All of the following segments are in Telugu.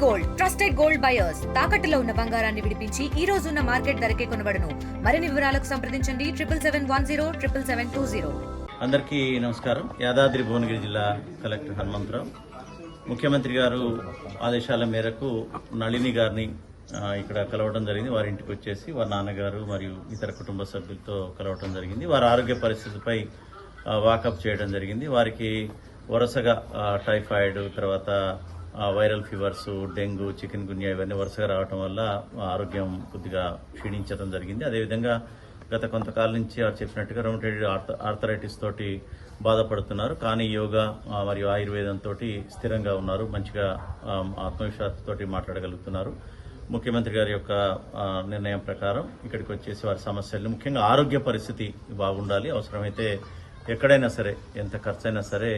గోల్డ్ ట్రస్టెడ్ గోల్డ్ బయర్స్ తాకట్టులో ఉన్న బంగారాన్ని విడిపించి ఈ రోజు ఉన్న మార్కెట్ ధరకే కొనబడును. మరిన్ని వివరాలకు సంప్రదించండి 77107720. అందరికీ నమస్కారం. యాదాద్రి భువనగిరి జిల్లా కలెక్టర్ హనుమంతరావు ముఖ్యమంత్రి గారు ఆదేశాల మేరకు నళిని గారిని ఇక్కడ కలవడం జరిగింది. వారి ఇంటికి వచ్చేసి వారి నాన్నగారు మరియు ఇతర కుటుంబ సభ్యులతో కలవడం జరిగింది. వారి ఆరోగ్య పరిస్థితిపై వాకప్ చేయడం జరిగింది. వారికి వరుసగా టైఫాయిడ్, తర్వాత వైరల్ ఫీవర్స్, డెంగ్యూ, చికెన్ గున్యా ఇవన్నీ వరుసగా రావడం వల్ల ఆరోగ్యం కొద్దిగా క్షీణించడం జరిగింది. అదేవిధంగా గత కొంతకాలం నుంచి వారు చెప్పినట్టుగా రొమటైడ్ ఆర్థరైటిస్ తోటి బాధపడుతున్నారు. కానీ యోగా మరియు ఆయుర్వేదం తోటి స్థిరంగా ఉన్నారు. మంచిగా ఆత్మవిశ్వాసంతో మాట్లాడగలుగుతున్నారు. ముఖ్యమంత్రి గారి యొక్క నిర్ణయం ప్రకారం ఇక్కడికి వచ్చేసి వారి సమస్యలు, ముఖ్యంగా ఆరోగ్య పరిస్థితి బాగుండాలి. అవసరమైతే ఎక్కడైనా సరే, ఎంత ఖర్చైనా సరే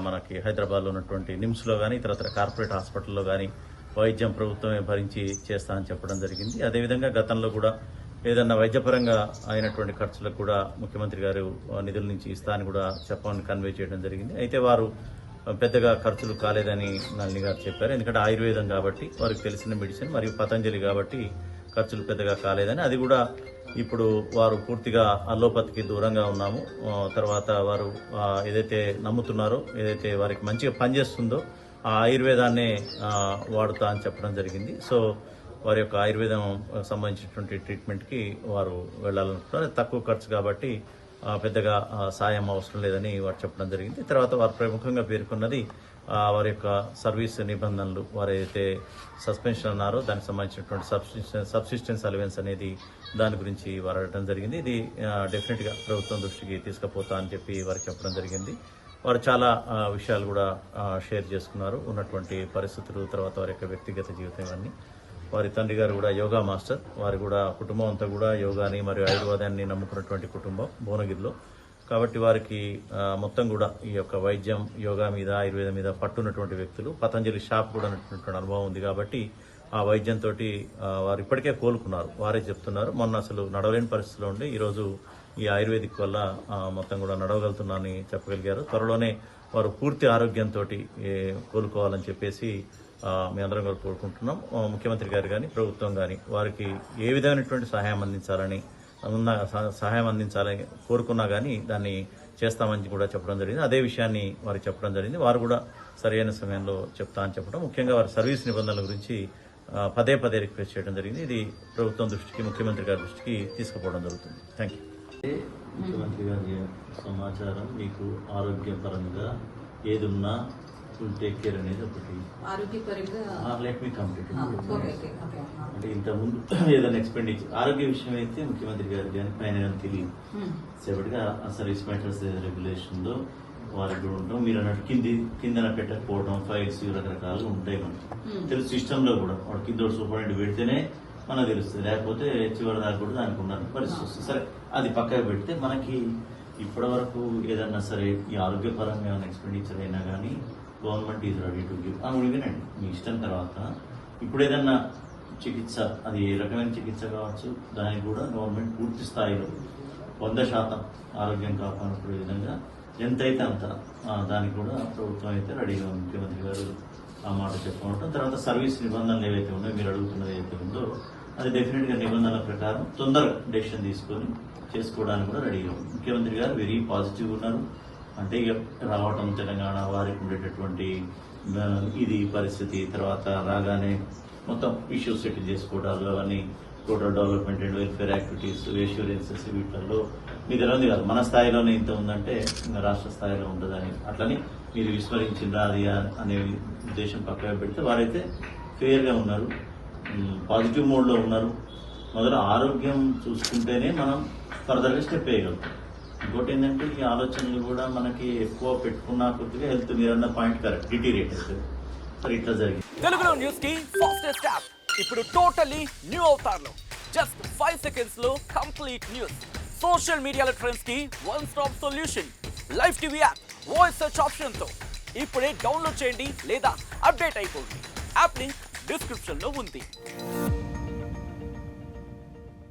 మనకి హైదరాబాద్లో ఉన్నటువంటి నిమ్స్లో కానీ ఇతరత్ర కార్పొరేట్ హాస్పిటల్లో కానీ వైద్యం ప్రభుత్వమే భరించి చేస్తానని చెప్పడం జరిగింది. అదేవిధంగా గతంలో కూడా ఏదన్నా వైద్యపరంగా అయినటువంటి ఖర్చులకు కూడా ముఖ్యమంత్రి గారు నిధుల నుంచి ఇస్తా అని కూడా చెప్పమని కన్వే చేయడం జరిగింది. అయితే వారు పెద్దగా ఖర్చులు కాలేదని నళిని గారు చెప్పారు. ఎందుకంటే ఆయుర్వేదం కాబట్టి, వారికి తెలిసిన మెడిసిన్, మరియు పతంజలి కాబట్టి ఖర్చులు పెద్దగా కాలేదని, అది కూడా ఇప్పుడు వారు పూర్తిగా అల్లోపతికి దూరంగా ఉన్నాము. తర్వాత వారు ఏదైతే నమ్ముతున్నారో, ఏదైతే వారికి మంచిగా పనిచేస్తుందో ఆ ఆయుర్వేదాన్నే వాడుతా అని చెప్పడం జరిగింది. సో వారి యొక్క ఆయుర్వేదం సంబంధించినటువంటి ట్రీట్మెంట్కి వారు వెళ్ళాలనుకుంటున్నారు. తక్కువ ఖర్చు కాబట్టి పెద్దగా సాయం అవసరం లేదని వారు చెప్పడం జరిగింది. తర్వాత వారు ప్రముఖంగా పేర్కొన్నది వారి యొక్క సర్వీస్ నిబంధనలు, వారు ఏదైతే సస్పెన్షన్ అన్నారో దానికి సంబంధించినటువంటి సబ్సిస్టెన్స్ అలవెన్స్ అనేది, దాని గురించి వారు అడగడం జరిగింది. ఇది డెఫినెట్గా ప్రభుత్వం దృష్టికి తీసుకుపోతా అని చెప్పి వారు చెప్పడం జరిగింది. వారు చాలా విషయాలు కూడా షేర్ చేసుకున్నారు, ఉన్నటువంటి పరిస్థితులు, తర్వాత వారి యొక్క వ్యక్తిగత జీవితం ఇవన్నీ. వారి తండ్రి గారు కూడా యోగా మాస్టర్. వారు కూడా కుటుంబం అంతా కూడా యోగాని మరియు ఆయుర్వేదాన్ని నమ్ముకున్నటువంటి కుటుంబం భువనగిరిలో. కాబట్టి వారికి మొత్తం కూడా ఈ యొక్క వైద్యం, యోగా మీద, ఆయుర్వేదం మీద పట్టున్నటువంటి వ్యక్తులు. పతంజలి షాప్ కూడా ఉన్నటువంటి అనుభవం ఉంది కాబట్టి ఆ వైద్యంతో వారు ఇప్పటికే కోలుకున్నారు. వారే చెప్తున్నారు, మొన్న అసలు నడవలేని పరిస్థితిలో ఉండి ఈరోజు ఈ ఆయుర్వేదిక్ వల్ల మొత్తం కూడా నడవగలుగుతున్నారని చెప్పగలిగారు. త్వరలోనే వారు పూర్తి ఆరోగ్యంతో కోలుకోవాలని చెప్పేసి మేమందరం కూడా కోరుకుంటున్నాం. ముఖ్యమంత్రి గారు కానీ ప్రభుత్వం కానీ వారికి ఏ విధమైనటువంటి సహాయం అందించాలని కోరుకున్నా కానీ దాన్ని చేస్తామని కూడా చెప్పడం జరిగింది. అదే విషయాన్ని వారికి చెప్పడం జరిగింది. వారు కూడా సరైన సమయంలో చెప్తా అని చెప్పడం, ముఖ్యంగా వారి సర్వీస్ నిబంధనల గురించి పదే పదే రిక్వెస్ట్ చేయడం జరిగింది. ఇది ప్రభుత్వం దృష్టికి, ముఖ్యమంత్రి గారి దృష్టికి తీసుకుపోవడం జరుగుతుంది. Thank you. ముఖ్యమంత్రి గారి సమాచారం, మీకు ఆరోగ్యపరంగా ఏదున్నా టేక్ కేర్ అనేది ఒకటి. Let me complete. అంటే ఇంతకుముందు ఏదైనా ఎక్స్పెండిచర్ ఆరోగ్య విషయం అయితే ముఖ్యమంత్రి గారి దానికి పైన తెలియదు. సేపటిగా సర్వీస్ మ్యాటర్స్ రెగ్యులేషన్ లో వారికి కూడా ఉంటాం. మీరు అన్నట్టు కిందన పెట్టకపోవడం, ఫైల్స్ రకరకాలుగా ఉంటాయి. మనకి తెలుసు, సిస్టమ్ లో కూడా వాడు కింద సూపరింటెండెంట్ పెడితేనే మనకు తెలుస్తుంది, లేకపోతే చివరి దాకా కూడా దానికి ఉన్న పరిస్థితి వస్తుంది. సరే, అది పక్కకు పెడితే మనకి ఇప్పటి వరకు ఏదన్నా సరే ఈ ఆరోగ్యపరంగా ఏమైనా ఎక్స్పెండిచర్ అయినా కానీ government is ready to give. వినండి, మీ ఇష్టం. తర్వాత ఇప్పుడు ఏదన్నా చికిత్స, అది ఏ రకమైన చికిత్స కావచ్చు, దానికి కూడా గవర్నమెంట్ పూర్తి స్థాయిలో 100% ఆరోగ్యం కాపాడుకునే విధంగా ఎంతైతే అంత దానికి కూడా ప్రభుత్వం అయితే రెడీగా ఉంది. ముఖ్యమంత్రి గారు ఆ మాట చెప్పుకుంటాం. తర్వాత సర్వీస్ నిబంధనలు ఏవైతే ఉన్నాయో, మీరు అడుగుతున్నది ఏదైతే ఉందో అది డెఫినెట్గా నిబంధనల ప్రకారం తొందరగా డెసిషన్ తీసుకొని చేసుకోవడానికి కూడా రెడీగా ఉంది. ముఖ్యమంత్రి గారు వెరీ పాజిటివ్ ఉన్నారు. అంటే ఇక రావటం, తెలంగాణ వారికి ఉండేటటువంటి ఇది పరిస్థితి, తర్వాత రాగానే మొత్తం ఇష్యూస్ సెటిల్ చేసుకోవడాలు, అవన్నీ total development and welfare activities, insurances, వీటిల్లో మీకు తెలియదు కాదు, మన స్థాయిలోనే ఇంత ఉందంటే ఇంకా రాష్ట్ర స్థాయిలో ఉంటుందని. అట్లని మీరు విస్మరించిందా అది అనే ఉద్దేశం పక్కన పెడితే వారైతే ఫెయిర్గా ఉన్నారు, పాజిటివ్ మోడ్లో ఉన్నారు. మొదలు ఆరోగ్యం చూసుకుంటేనే మనం ఫర్దర్గా స్టెప్ వేయగలుగుతాం. ఇంకోటి ఏంటంటే ఈ ఆలోచనలు కూడా మనకి ఎక్కువ పెట్టుకున్నా కొద్దిగా హెల్త్, మీరన్న పాయింట్ కరెక్ట్, డిటీరియేట్ అవుతుంది. సరే, ఇట్లా జరిగింది. తెలుగులో న్యూస్ కి ఫాస్టెస్ట్ యాప్ ఇప్పుడు టోటలీ న్యూ అవతార్లో. జస్ట్ 5 seconds లో కంప్లీట్ న్యూస్, సోషల్ మీడియాలో ట్రెండ్స్ కి one stop solution, live TV app, voice search option తో ఇప్పుడే డౌన్లోడ్ చేయండి లేదా అప్డేట్ అయిపోండి. యాప్ లింక్ డిస్క్రిప్షన్ లో ఉంది.